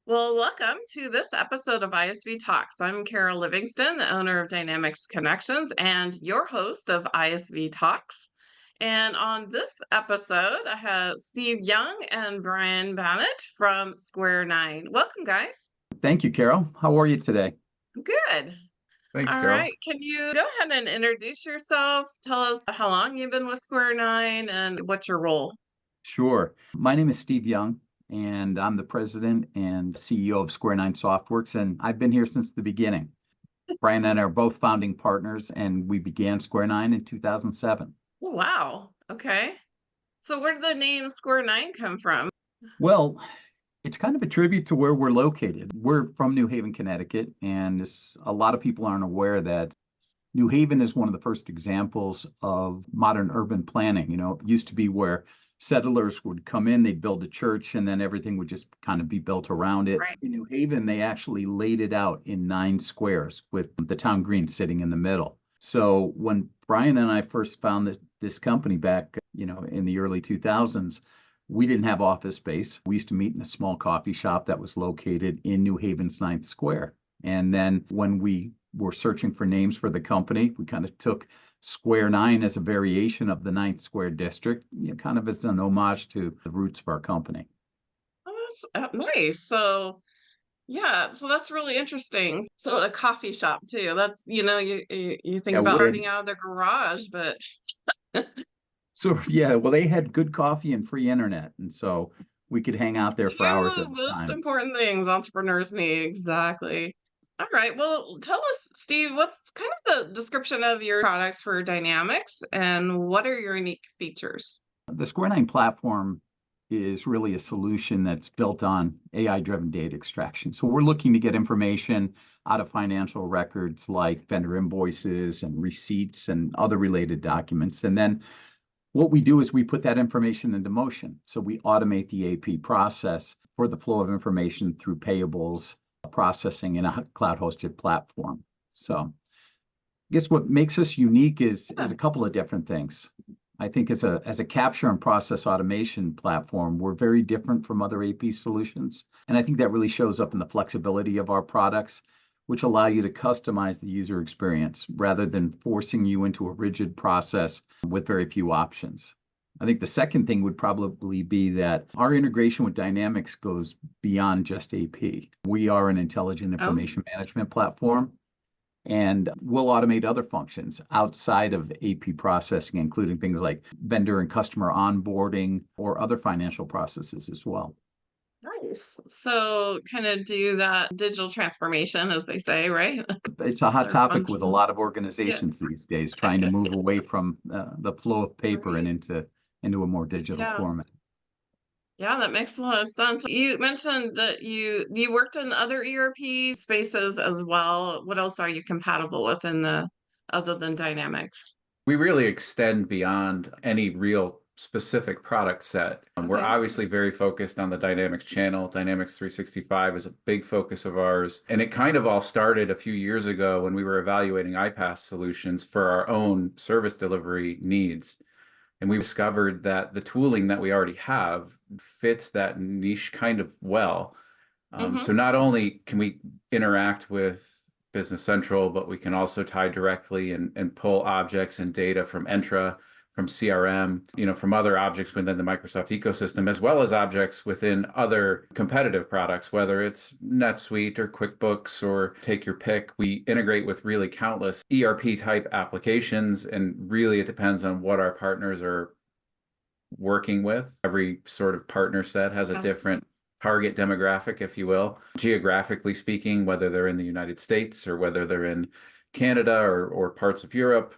Well, welcome to this episode of ISV Talks. I'm Carol Livingston, the owner of Dynamics Connections and your host of ISV Talks. And on this episode, I have Steve Young and Brian Bannett from Square Nine. Welcome, guys. Thank you, Carol. How are you today? Good. Thanks, All Carol. right. Can you go ahead and introduce yourself? Tell us how long you've been with Square Nine and what's your role? Sure. My name is Steve Young, and I'm the president and CEO of Square Nine Softworks, and I've been here since the beginning. Brian and I are both founding partners, and we began Square Nine in 2007. Oh, wow. Okay. So where did the name Square Nine come from? Well, it's kind of a tribute to where we're located. We're from New Haven, Connecticut, and a lot of people aren't aware that New Haven is one of the first examples of modern urban planning. It used to be where settlers would come in, they'd build a church, and then everything would just kind of be built around it. Right. In New Haven, they actually laid it out in 9 squares with the town green sitting in the middle. So when Brian and I first found this company back, in the early 2000s, we didn't have office space. We used to meet in a small coffee shop that was located in New Haven's 9th Square. And then when we were searching for names for the company, we kind of took Square Nine as a variation of the 9th Square district, kind of as an homage to the roots of our company. Oh, that's nice. So, yeah, so that's really interesting. So a coffee shop too. That's, you think Yeah, about we had, starting out of the garage, but so yeah, well, they had good coffee and free internet, and so we could hang out there for hours two at a most time. important things entrepreneurs need. Exactly. All right. Well, tell us, Steve, what's kind of the description of your products for Dynamics and what are your unique features? The Square Nine platform is really a solution that's built on AI-driven data extraction. So we're looking to get information out of financial records like vendor invoices and receipts and other related documents. And then what we do is we put that information into motion. So we automate the AP process for the flow of information through payables processing in a cloud-hosted platform. So I guess what makes us unique is a couple of different things. I think as a capture and process automation platform, we're very different from other AP solutions. And I think that really shows up in the flexibility of our products, which allow you to customize the user experience rather than forcing you into a rigid process with very few options. I think the second thing would probably be that our integration with Dynamics goes beyond just AP. We are an intelligent Oh, information management platform, and we'll automate other functions outside of AP processing, including things like vendor and customer onboarding or other financial processes as well. nice. So kind of do that digital transformation, as they say, right? It's a hot Other topic with a functions. lot of Yeah. organizations these days, trying to move away from the flow of paper and Right. into a more digital Yeah. format. Yeah, that makes a lot of sense. You mentioned that you worked in other ERP spaces as well. What else are you compatible with in the other than Dynamics? We really extend beyond any real specific product set. We're Okay. obviously very focused on the Dynamics channel. Dynamics 365 is a big focus of ours. And it kind of all started a few years ago when we were evaluating iPaaS solutions for our own service delivery needs. And we discovered that the tooling that we already have fits that niche kind of well. So Mm-hmm. not only can we interact with Business Central, but we can also tie directly and pull objects and data from Entra, from CRM, from other objects within the Microsoft ecosystem, as well as objects within other competitive products, whether it's NetSuite or QuickBooks or take your pick. We integrate with really countless ERP type applications, and really it depends on what our partners are working with. Every sort of partner set has a Yeah. different target demographic, if you will, geographically speaking, whether they're in the United States or whether they're in Canada or parts of Europe.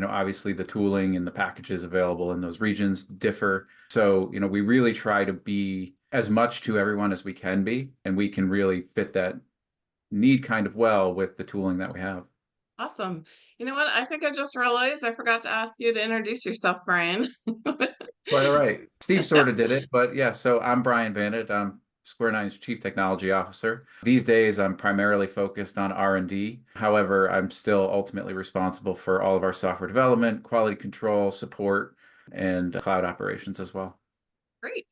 Obviously the tooling and the packages available in those regions differ. So, we really try to be as much to everyone as we can be, and we can really fit that need kind of well with the tooling that we have. Awesome. You know what? I think I just realized I forgot to ask you to introduce yourself, Brian. Quite all right. Steve sort of did it, but yeah, so I'm Brian Bannett. I'm Square Nine's Chief Technology Officer. These days, I'm primarily focused on R&D. However, I'm still ultimately responsible for all of our software development, quality control, support, and cloud operations as well. Great.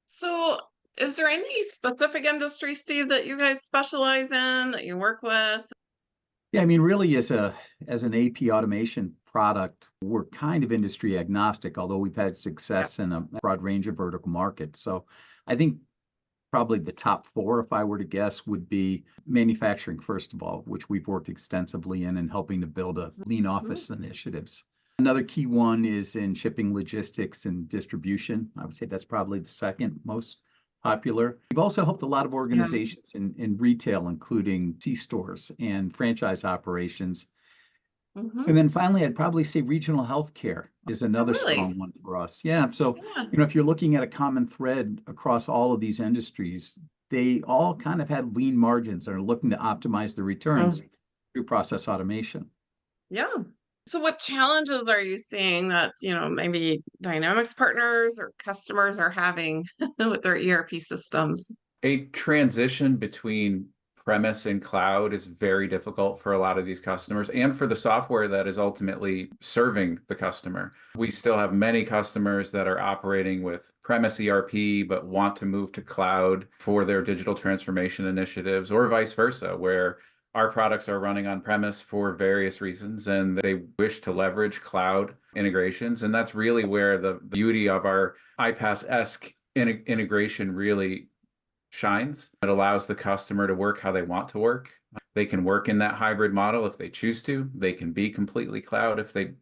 So Is there any specific industry, Steve, that you guys specialize in, that you work with? Yeah, I mean, really, as an AP automation product, we're kind of industry agnostic, although we've had Yeah. success in a broad range of vertical markets. So I think probably the top four, if I were to guess, would be manufacturing, first of all, which we've worked extensively in and helping to build a lean Mhm. office initiatives. Another key one is in shipping, logistics, and distribution. I would say that's probably the second most popular. We've also helped a lot of Yeah. organizations in retail, including C-stores and franchise operations. Mhm. And then finally, I'd probably say regional healthcare is Oh, another really? strong one for us. Yeah. So, Yeah. if you're looking at a common thread across all of these industries, they all kind of had lean margins and are looking to optimize the returns Mm. through process automation. Yeah. So what challenges are you seeing that, maybe Dynamics partners or customers are having with their ERP systems? A transition between premise and cloud is very difficult for a lot of these customers and for the software that is ultimately serving the customer. We still have many customers that are operating with premise ERP but want to move to cloud for their digital transformation initiatives, or vice versa, where our products are running on premise for various reasons and they wish to leverage cloud integrations. And that's really where the beauty of our iPaaS-esque integration really shines. It allows the customer to work how they want to work. They can work in that hybrid model if they choose to. They can be completely cloud if they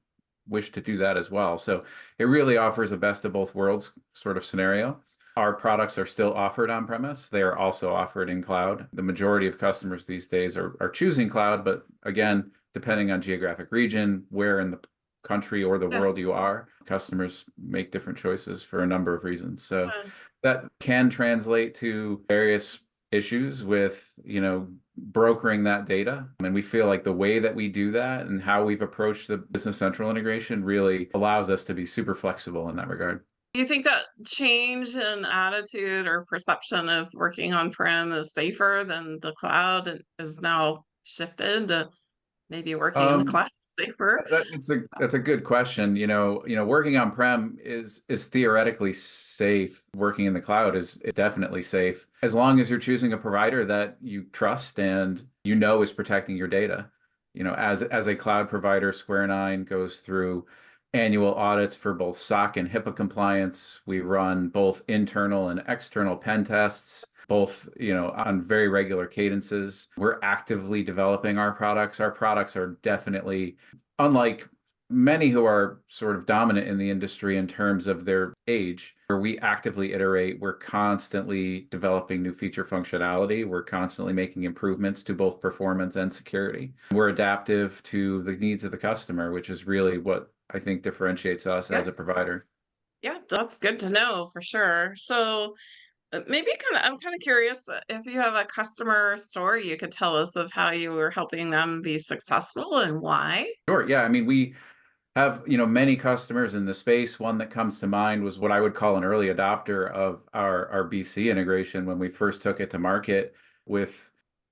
wish to do that as well. So it really offers a best of both worlds sort of scenario. Our products are still offered on premise. They are also offered in cloud. The majority of customers these days are choosing cloud, but again, depending on geographic region, where in the country or the Yeah. world you are, customers make different choices for a number of reasons. So Yeah. that can translate to various issues with, brokering that data. And we feel like the way that we do that and how we've approached the Business Central integration really allows us to be super flexible in that regard. Do you think that change in attitude or perception of working on-prem is safer than the cloud and is now shifted to maybe working in the Um, cloud is safer? that's a good question. Working on prem is theoretically safe. Working in the cloud is definitely safe as long as you're choosing a provider that you trust and is protecting your data. As a cloud provider, Square 9 goes through annual audits for both SOC and HIPAA compliance. We run both internal and external pen tests, both, on very regular cadences. We're actively developing our products. Our products are definitely, unlike many who are sort of dominant in the industry in terms of their age, where we actively iterate, we're constantly developing new feature functionality. We're constantly making improvements to both performance and security. We're adaptive to the needs of the customer, which is really what I think differentiates us Yeah. as a provider. Yeah, that's good to know for sure. So maybe I'm kind of curious if you have a customer story you could tell us of how you were helping them be successful and why. Sure. Yeah. I mean, we have, many customers in the space. One that comes to mind was what I would call an early adopter of our BC integration when we first took it to market. With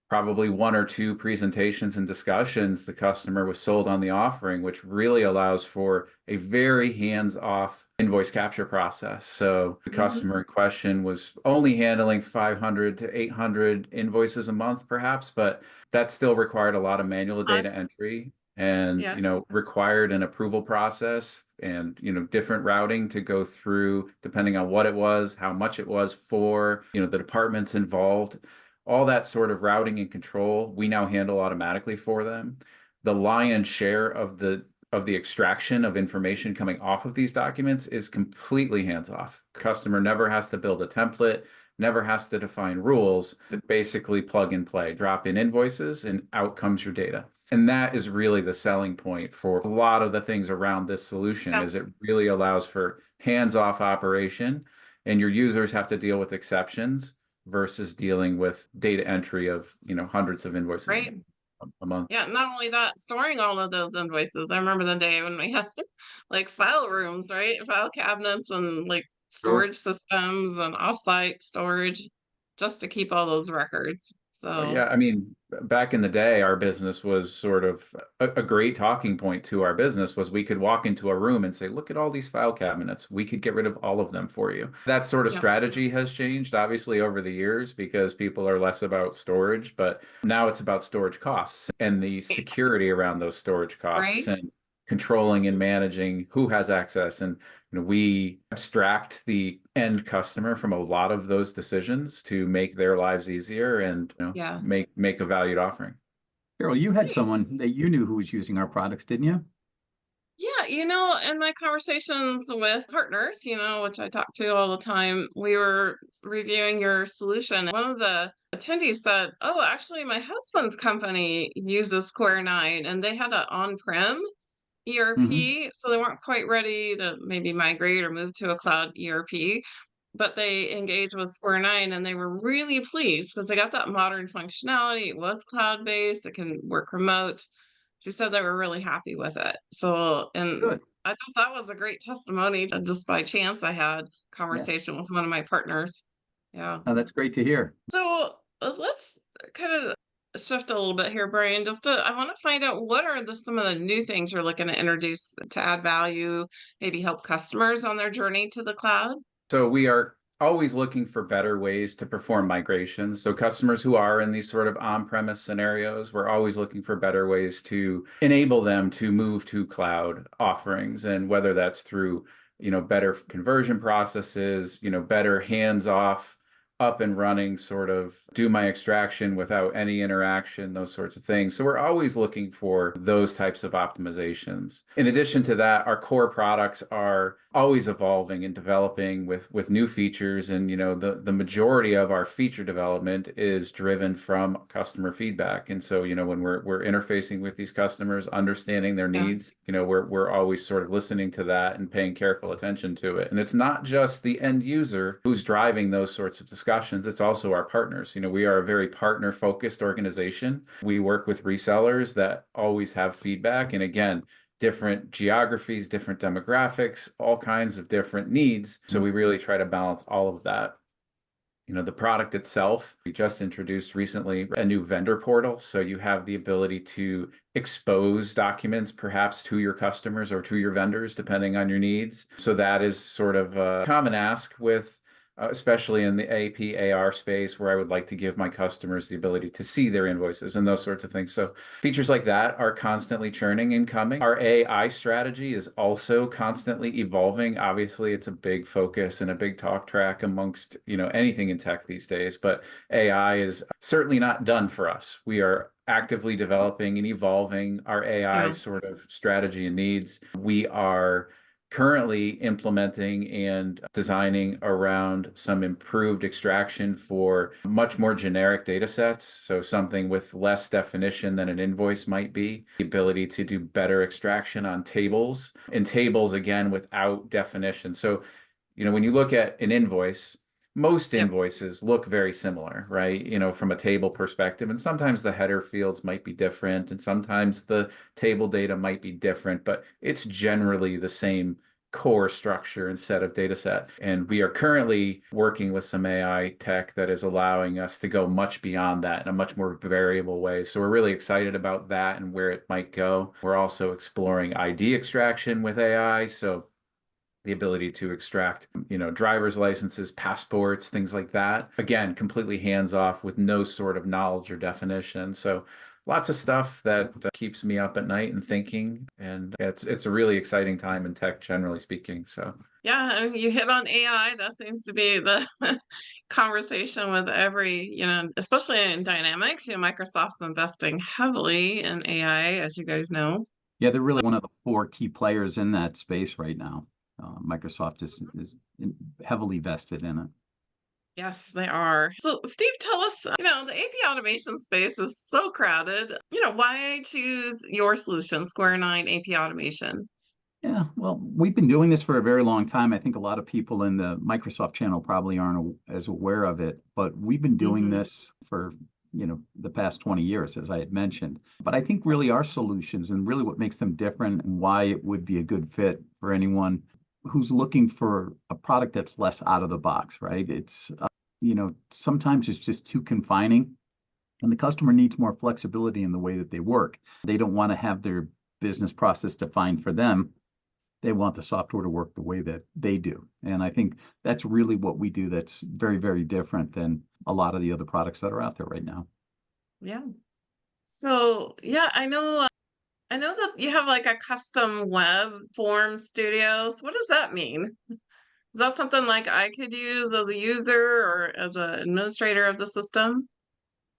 probably one or two presentations and discussions, the customer was sold on the offering, which really allows for a very hands-off invoice capture process. So the Mhm. customer in question was only handling 500 to 800 invoices a month, perhaps, but that still required a lot of manual data entry and, Yeah. required an approval process and, different routing to go through depending on what it was, how much it was for, the departments involved. All that sort of routing and control we now handle automatically for them. The lion's share of the extraction of information coming off of these documents is completely hands off. Customer never has to build a template, never has to define rules, that basically plug and play, drop in invoices and out comes your data. And that is really the selling point for a lot of the things around this solution, Yeah. is it really allows for hands-off operation and your users have to deal with exceptions versus dealing with data entry of, hundreds of invoices Right. a month. Yeah, not only that, storing all of those invoices. I remember the day when we had like file rooms, right? File cabinets and like Sure. storage systems and offsite storage just to keep all those records. Well, So yeah, I mean, back in the day, our business was sort of a great talking point to our business was we could walk into a room and say, look at all these file cabinets. We could get rid of all of them for you. That sort of yeah, strategy has changed, obviously, over the years because people are less about storage, but now it's about storage costs and the security around those storage costs right? and controlling and managing who has access. And we abstract the end customer from a lot of those decisions to make their lives easier and Yeah. make a valued offering. Carol, you had someone that you knew who was using our products, didn't you? Yeah, in my conversations with partners, which I talk to all the time, we were reviewing your solution. One of the attendees said, "Oh, actually, my husband's company uses Square 9 and they had an on-prem Hmm. ERP, so they weren't quite ready to maybe migrate or move to a cloud ERP, but they engaged with Square 9 and they were really pleased because they got that modern functionality. It was cloud-based, it can work remote." She said they were really happy with it. So, and Good. I thought that was a great testimony. Just by chance, I had Yeah. conversation with one of my partners. Yeah. Oh, that's great to hear. So let's kind of shift a little bit here, Brian. I want to find out what are some of the new things you're looking to introduce to add value, maybe help customers on their journey to the cloud. So we are always looking for better ways to perform migrations. So customers who are in these sort of on-premise scenarios, we're always looking for better ways to enable them to move to cloud offerings. And whether that's through, better conversion processes, better hands-off, up and running, sort of do my extraction without any interaction, those sorts of things. So we're always looking for those types of optimizations. In addition to that, our core products are always evolving and developing with new features. And the majority of our feature development is driven from customer feedback. And so when we're interfacing with these customers, understanding their Yeah. needs, we're always sort of listening to that and paying careful attention to it. And it's not just the end user who's driving those sorts of discussions, it's also our partners. We are a very partner focused organization. We work with resellers that always have feedback, and again, different geographies, different demographics, all kinds of different needs. So we really try to balance all of that. The product itself, we just introduced recently a new vendor portal. So you have the ability to expose documents perhaps to your customers or to your vendors, depending on your needs. So that is sort of a common ask with especially in the AP/AR space, where I would like to give my customers the ability to see their invoices and those sorts of things. So features like that are constantly churning and coming. Our AI strategy is also constantly evolving. Obviously, it's a big focus and a big talk track amongst, anything in tech these days, but AI is certainly not done for us. We are actively developing and evolving our AI Yeah. sort of strategy and needs. We are currently implementing and designing around some improved extraction for much more generic data sets. So something with less definition than an invoice might be, the ability to do better extraction on tables, and tables again without definition. So, when you look at an invoice, most Yep. invoices look very similar, right? From a table perspective. And sometimes the header fields might be different, and sometimes the table data might be different, but it's generally the same core structure and set of data set. And we are currently working with some AI tech that is allowing us to go much beyond that in a much more variable way. So we're really excited about that and where it might go. We're also exploring ID extraction with AI. So the ability to extract, driver's licenses, passports, things like that. Again, completely hands off with no sort of knowledge or definition. So lots of stuff that keeps me up at night and thinking. And it's a really exciting time in tech, generally speaking. So Yeah, I mean, you hit on AI. That seems to be the conversation with every, especially in Dynamics. Microsoft's investing heavily in AI, as you guys know. Yeah, they're So really one of the four key players in that space right now. Microsoft is heavily vested in it. yes, they are. So, Steve, tell us, the AP automation space is so crowded. Why choose your solution, Square 9 AP automation? Yeah, well, we've been doing this for a very long time. I think a lot of people in the Microsoft channel probably aren't as aware of it, but we've been doing Hmm. this for, the past 20 years, as I had mentioned. But I think really our solutions and really what makes them different and why it would be a good fit for anyone who's looking for a product that's less out of the box, right? It's, sometimes it's just too confining And the customer needs more flexibility in the way that they work. They don't want to have their business process defined for them. They want the software to work the way that they do. And I think that's really what we do that's very, very different than a lot of the other products that are out there right now. Yeah. So, yeah, I know that you have like a custom web form studios. What does that mean? Is that something like I could use as a user or as an administrator of the system?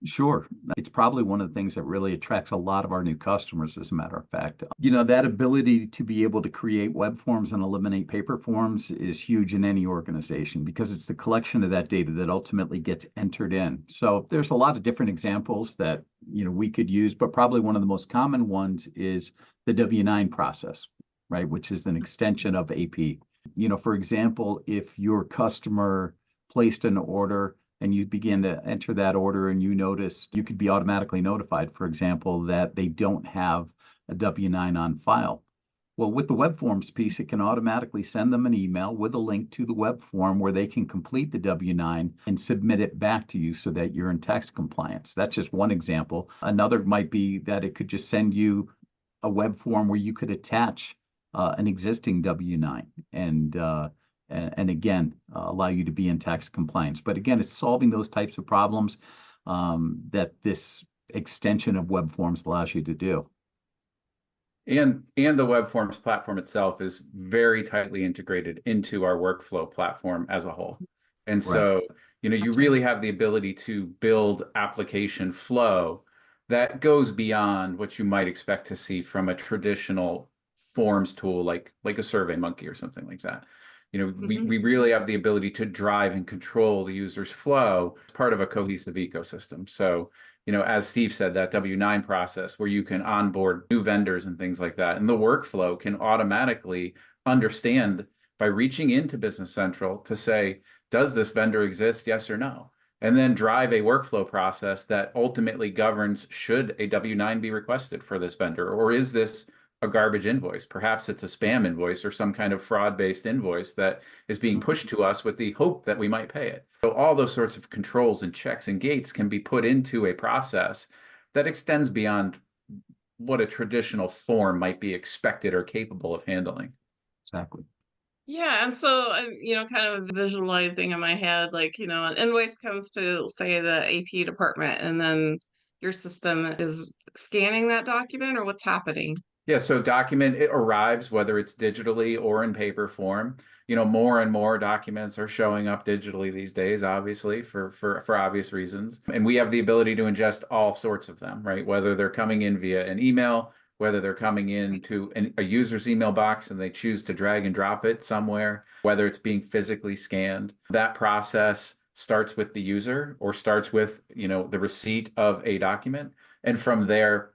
Sure. It's probably one of the things that really attracts a lot of our new customers, as a matter of fact. That ability to be able to create web forms and eliminate paper forms is huge in any organization because it's the collection of that data that ultimately gets entered in. So there's a lot of different examples that, we could use, but probably one of the most common ones is the W-9 process, right, which is an extension of AP. For example, if your customer placed an order and you begin to enter that order and you notice, you could be automatically notified, for example, that they don't have a W-9 on file. Well, with the web forms piece, it can automatically send them an email with a link to the web form where they can complete the W-9 and submit it back to you so that you're in tax compliance. That's just one example. Another might be that it could just send you a web form where you could attach an existing W-9 and again, allow you to be in tax compliance. But again, it's solving those types of problems that this extension of web forms allows you to do. And the web forms platform itself is very tightly integrated into our workflow platform as a whole. And Right. so, you really have the ability to build application flow that goes beyond what you might expect to see from a traditional forms tool like a SurveyMonkey or something like that. We really have the ability to drive and control the user's flow as part of a cohesive ecosystem. So, as Steve said, that W-9 process where you can onboard new vendors and things like that, and the workflow can automatically understand by reaching into Business Central to say, does this vendor exist? Yes or no? And then drive a workflow process that ultimately governs, should a W-9 be requested for this vendor, or is this a garbage invoice? Perhaps it's a spam invoice or some kind of fraud-based invoice that is being pushed to us with the hope that we might pay it. So all those sorts of controls and checks and gates can be put into a process that extends beyond what a traditional form might be expected or capable of handling. Exactly. Yeah, and so I'm, kind of visualizing in my head, like, an invoice comes to, say, the AP department, and then your system is scanning that document, or what's happening? Yeah, so document, it arrives, whether it's digitally or in paper form. More and more documents are showing up digitally these days, obviously, for obvious reasons. And we have the ability to ingest all sorts of them, right? Whether they're coming in via an email, whether they're coming into a user's email box and they choose to drag and drop it somewhere, whether it's being physically scanned. That process starts with the user or starts with, the receipt of a document. And from there,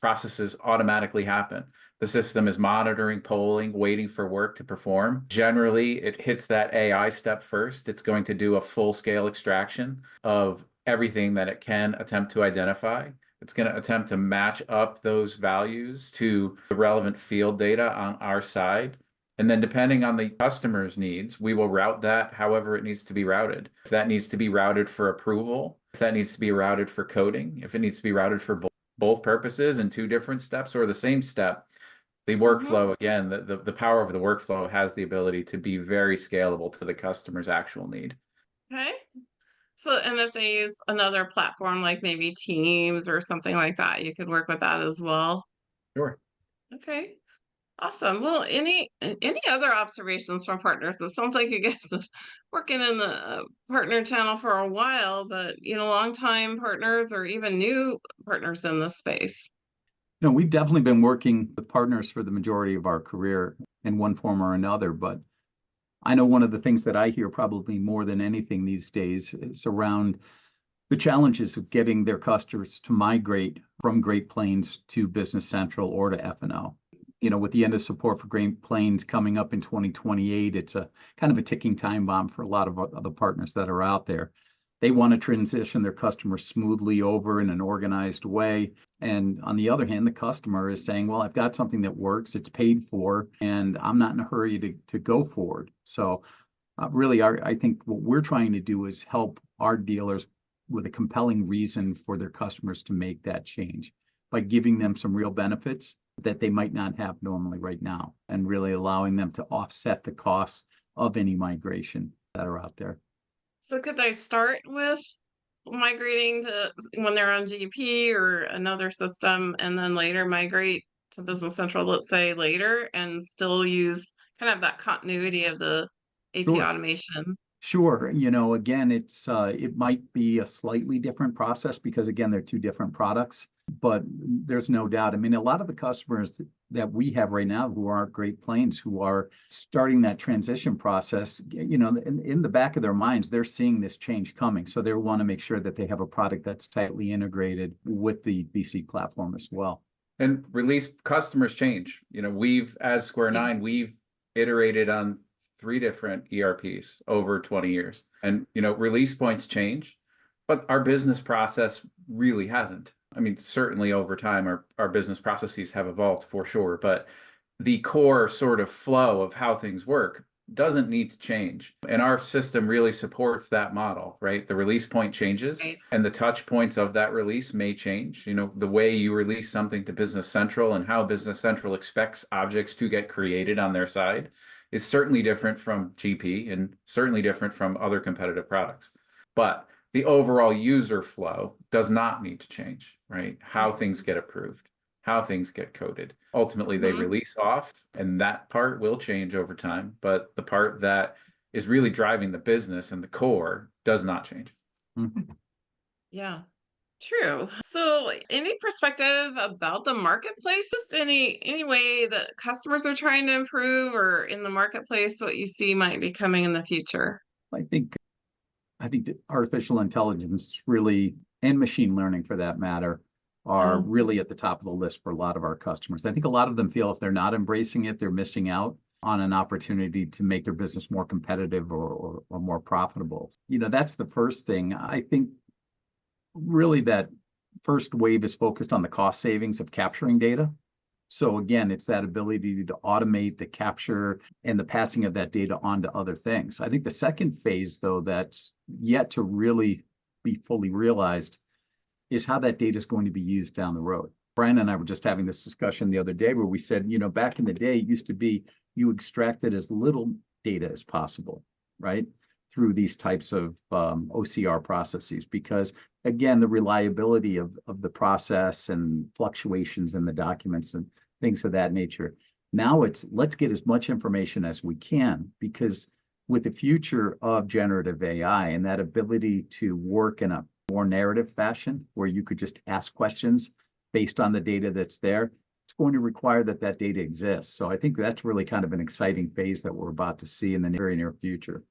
processes automatically happen. The system is monitoring, polling, waiting for work to perform. Generally, it hits that AI step first. It's going to do a full-scale extraction of everything that it can attempt to identify. It's going to attempt to match up those values to the relevant field data on our side. And then depending on the customer's needs, we will route that however it needs to be routed. If that needs to be routed for approval, if that needs to be routed for coding, if it needs to be routed for both purposes in two different steps or the same step, the workflow, again, the power of the workflow has the ability to be very scalable to the customer's actual need. Okay. So, and if they use another platform like maybe Teams or something like that, you could work with that as well. Sure. Okay. Awesome. Well, any other observations from partners? It sounds like you guys are working in the partner channel for a while, but long-time partners or even new partners in this space. We've definitely been working with partners for the majority of our career in one form or another, but I know one of the things that I hear probably more than anything these days is around the challenges of getting their customers to migrate from Great Plains to Business Central or to F&O. With the end of support for Great Plains coming up in 2028, it's a kind of a ticking time bomb for a lot of other partners that are out there. They want to transition their customers smoothly over in an organized way. And on the other hand, the customer is saying, well, I've got something that works, it's paid for, and I'm not in a hurry to go forward. So really, I think what we're trying to do is help our dealers with a compelling reason for their customers to make that change by giving them some real benefits that they might not have normally right now, and really allowing them to offset the costs of any migration that are out there. So could they start with migrating to when they're on GP or another system and then later migrate to Business Central, let's say later, and still use kind of that continuity of the AP Sure. automation? Sure. Again, it might be a slightly different process because again, they're two different products, but there's no doubt. I mean, a lot of the customers that we have right now who are Great Plains, who are starting that transition process, in the back of their minds, they're seeing this change coming. So they want to make sure that they have a product that's tightly integrated with the BC platform as well. And release customers change. We've, as Square Yeah. 9, we've iterated on 3 different ERPs over 20 years. And, release points change, but our business process really hasn't. I mean, certainly over time, our business processes have evolved for sure, but the core sort of flow of how things work doesn't need to change. And our system really supports that model, right? The release point changes Right. and the touch points of that release may change. The way you release something to Business Central and how Business Central expects objects to get created on their side is certainly different from GP and certainly different from other competitive products. But the overall user flow does not need to change, right? How things get approved, how things get coded. Ultimately, they release off, and that part will change over time. But the part that is really driving the business and the core does not change. Mhm. Yeah. True. So any perspective about the marketplace? Just any way that customers are trying to improve or in the marketplace, what you see might be coming in the future? I think that artificial intelligence really, and machine learning for that matter, are Oh, really at the top of the list for a lot of our customers. I think a lot of them feel if they're not embracing it, they're missing out on an opportunity to make their business more competitive or more profitable. That's the first thing. I think really that first wave is focused on the cost savings of capturing data. So again, it's that ability to automate the capture and the passing of that data on to other things. I think the second phase, though, that's yet to really be fully realized is how that data is going to be used down the road. Brian and I were just having this discussion the other day where we said, back in the day, it used to be you extracted as little data as possible, right? Through these types of OCR processes, because again, the reliability of the process and fluctuations in the documents and things of that nature. Now it's let's get as much information as we can, because with the future of generative AI and that ability to work in a more narrative fashion where you could just ask questions based on the data that's there, it's going to require that that data exists. So I think that's really kind of an exciting phase that we're about to see in the very near future.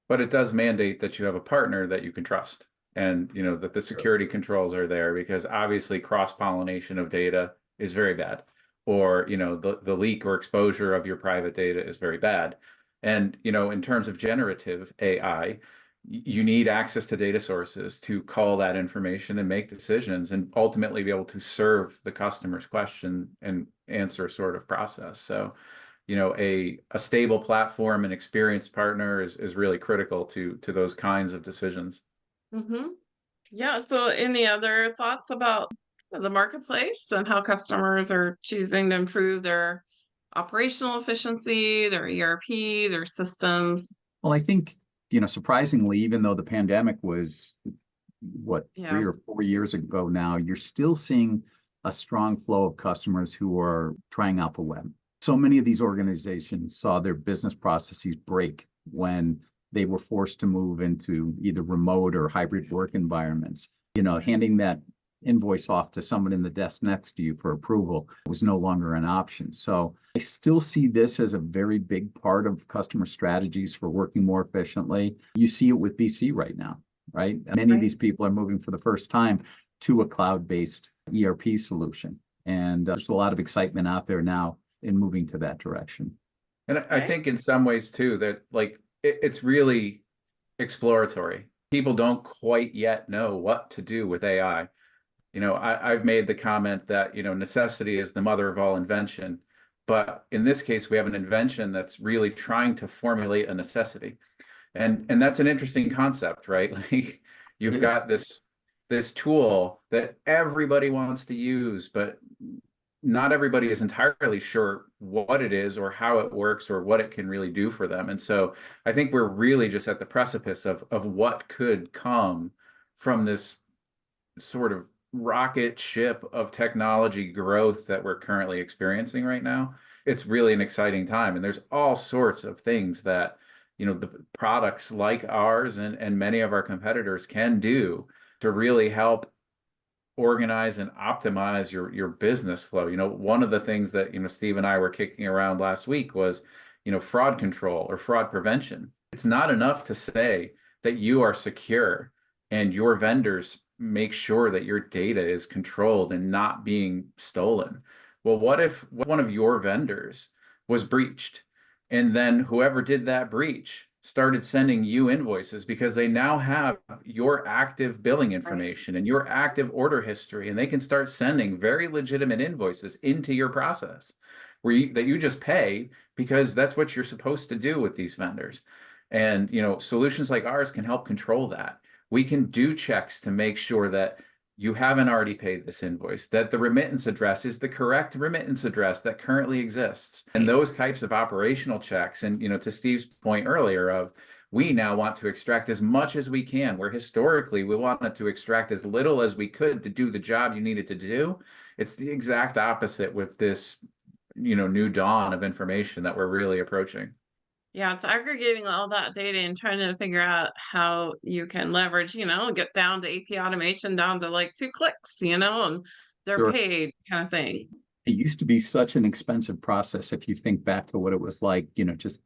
But it does mandate that you have a partner that you can trust and that the security controls are there, because obviously cross-pollination of data is very bad, or the leak or exposure of your private data is very bad. And in terms of generative AI, you need access to data sources to call that information and make decisions and ultimately be able to serve the customer's question and answer sort of process. So a stable platform and experienced partner is really critical to those kinds of decisions. Mm-hmm. Yeah. So any other thoughts about the marketplace and how customers are choosing to improve their operational efficiency, their ERP, their systems? Well, I think, surprisingly, even though the pandemic was what, Yeah. 3 or 4 years ago now, you're still seeing a strong flow of customers who are trying out the web. So many of these organizations saw their business processes break when they were forced to move into either remote or hybrid work environments. Handing that invoice off to someone in the desk next to you for approval was no longer an option. So I still see this as a very big part of customer strategies for working more efficiently. You see it with BC right now, right? Many of Right. these people are moving for the first time to a cloud-based ERP solution. And there's a lot of excitement out there now in moving to that direction. And I think in some ways too, that it's really exploratory. People don't quite yet know what to do with AI. I've made the comment that, necessity is the mother of all invention. But in this case, we have an invention that's really trying to formulate a necessity. And that's an interesting concept, right? Like You've It is. got this tool that everybody wants to use, but not everybody is entirely sure what it is or how it works or what it can really do for them. And so I think we're really just at the precipice of what could come from this sort of rocket ship of technology growth that we're currently experiencing right now. It's really an exciting time. And there's all sorts of things that, the products like ours and many of our competitors can do to really help organize and optimize your business flow. One of the things that, Steve and I were kicking around last week was, fraud control or fraud prevention. It's not enough to say that you are secure and your vendors make sure that your data is controlled and not being stolen. Well, what if one of your vendors was breached and then whoever did that breach started sending you invoices because they now have your active billing information and your active order history, and they can start sending very legitimate invoices into your process that you just pay because that's what you're supposed to do with these vendors. And solutions like ours can help control that. We can do checks to make sure that you haven't already paid this invoice, that the remittance address is the correct remittance address that currently exists. And those types of operational checks. And, to Steve's point earlier of, we now want to extract as much as we can, where historically we wanted to extract as little as we could to do the job you needed to do. It's the exact opposite with this, new dawn of information that we're really approaching. Yeah, it's aggregating all that data and trying to figure out how you can leverage, get down to AP automation down to like 2 clicks, and they're Sure. paid kind of thing. It used to be such an expensive process if you think back to what it was like, just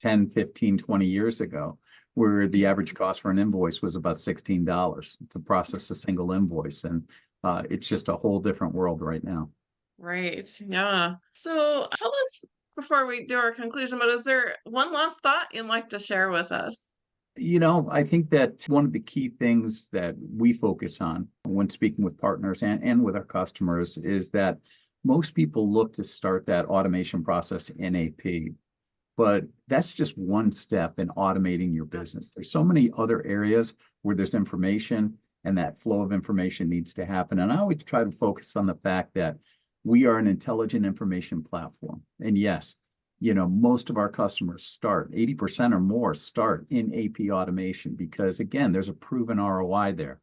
10, 15, 20 years ago, where the average cost for an invoice was about $16 to process a single invoice. And it's just a whole different world right now. Right. Yeah. So tell us before we do our conclusion, but is there one last thought you'd like to share with us? I think that one of the key things that we focus on when speaking with partners and with our customers is that most people look to start that automation process in AP. But that's just one step in automating your business. There's so many other areas where there's information and that flow of information needs to happen. And I always try to focus on the fact that we are an intelligent information platform. And yes, most of our customers start, 80% or more start in AP automation because, again, there's a proven ROI there.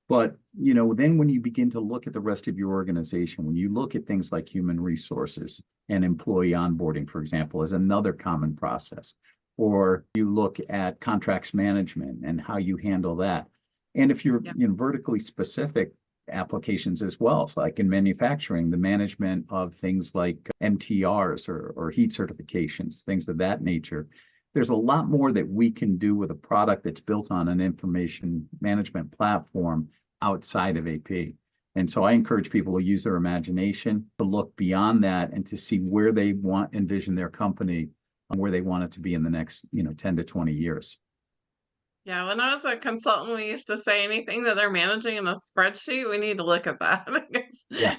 But, then when you begin to look at the rest of your organization, when you look at things like human resources and employee onboarding, for example, as another common process, or you look at contracts management and how you handle that. And if you're vertically specific applications as well, so like in manufacturing, the management of things like MTRs or heat certifications, things of that nature. There's a lot more that we can do with a product that's built on an information management platform outside of AP. And so I encourage people to use their imagination to look beyond that and to see where they envision their company and where they want it to be in the next, 10 to 20 years. Yeah, when I was a consultant, we used to say anything that they're managing in a spreadsheet, we need to look at that. I guess Yeah.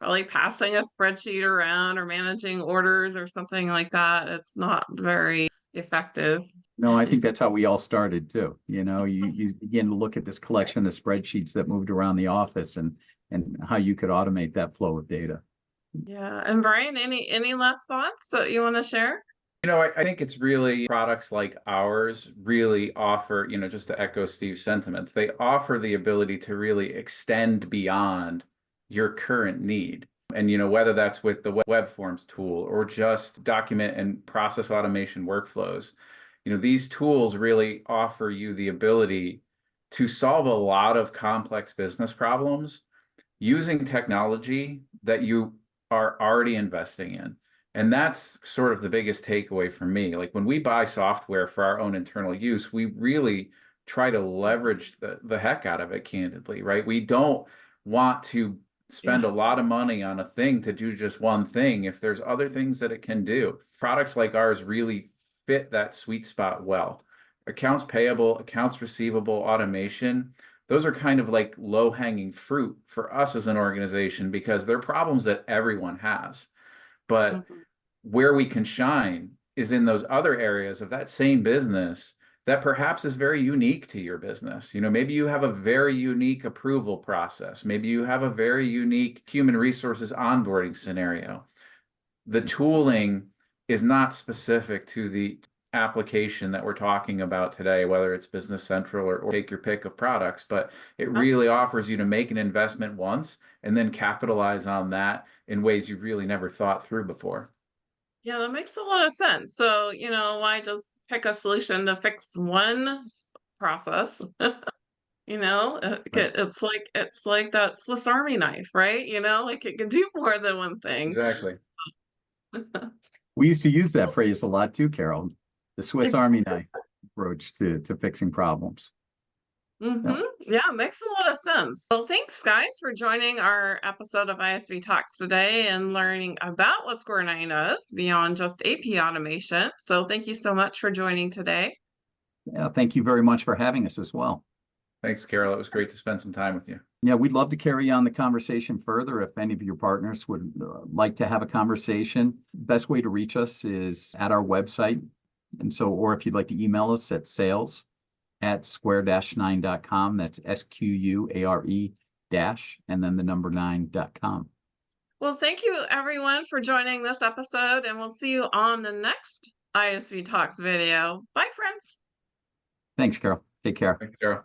probably passing a spreadsheet around or managing orders or something like that. It's not very effective. No, I think that's how we all started too. You begin to look at this collection of spreadsheets that moved around the office and how you could automate that flow of data. Yeah. And Brian, any last thoughts that you want to share? I think it's really products like ours really offer, just to echo Steve's sentiments, they offer the ability to really extend beyond your current need. And, whether that's with the web forms tool or just document and process automation workflows, these tools really offer you the ability to solve a lot of complex business problems using technology that you are already investing in. And that's sort of the biggest takeaway for me. Like when we buy software for our own internal use, we really try to leverage the heck out of it, candidly, right? We don't want to spend a lot of money on a thing to do just one thing if there's other things that it can do. Products like ours really fit that sweet spot well. Accounts payable, accounts receivable, automation, those are kind of like low-hanging fruit for us as an organization because they're problems that everyone has. But where we can shine is in those other areas of that same business that perhaps is very unique to your business. Maybe you have a very unique approval process. Maybe you have a very unique human resources onboarding scenario. The tooling is not specific to the application that we're talking about today, whether it's Business Central or take your pick of products, but it really offers you to make an investment once and then capitalize on that in ways you really never thought through before. Yeah, that makes a lot of sense. So, why just pick a solution to fix one process? Right. It's like that Swiss Army knife, right? Like it can do more than one thing. Exactly. We used to use that phrase a lot too, Carol. The Swiss Army knife approach to fixing problems. Yeah. Yeah, makes a lot of sense. Well, thanks, guys, for joining our episode of ISV Talks today and learning about what Square 9 does beyond just AP automation. So, thank you so much for joining today. Yeah, thank you very much for having us as well. Thanks, Carol. It was great to spend some time with you. Yeah, we'd love to carry on the conversation further. If any of your partners would like to have a conversation, best way to reach us is at our website. And so, or if you'd like to email us at sales@square-9.com. That's SQUARE dash and then the number 9.com. Well, thank you, everyone, for joining this episode, and we'll see you on the next ISV Talks video. Bye, friends. Thanks, Carol. Take care. Thanks, Carol.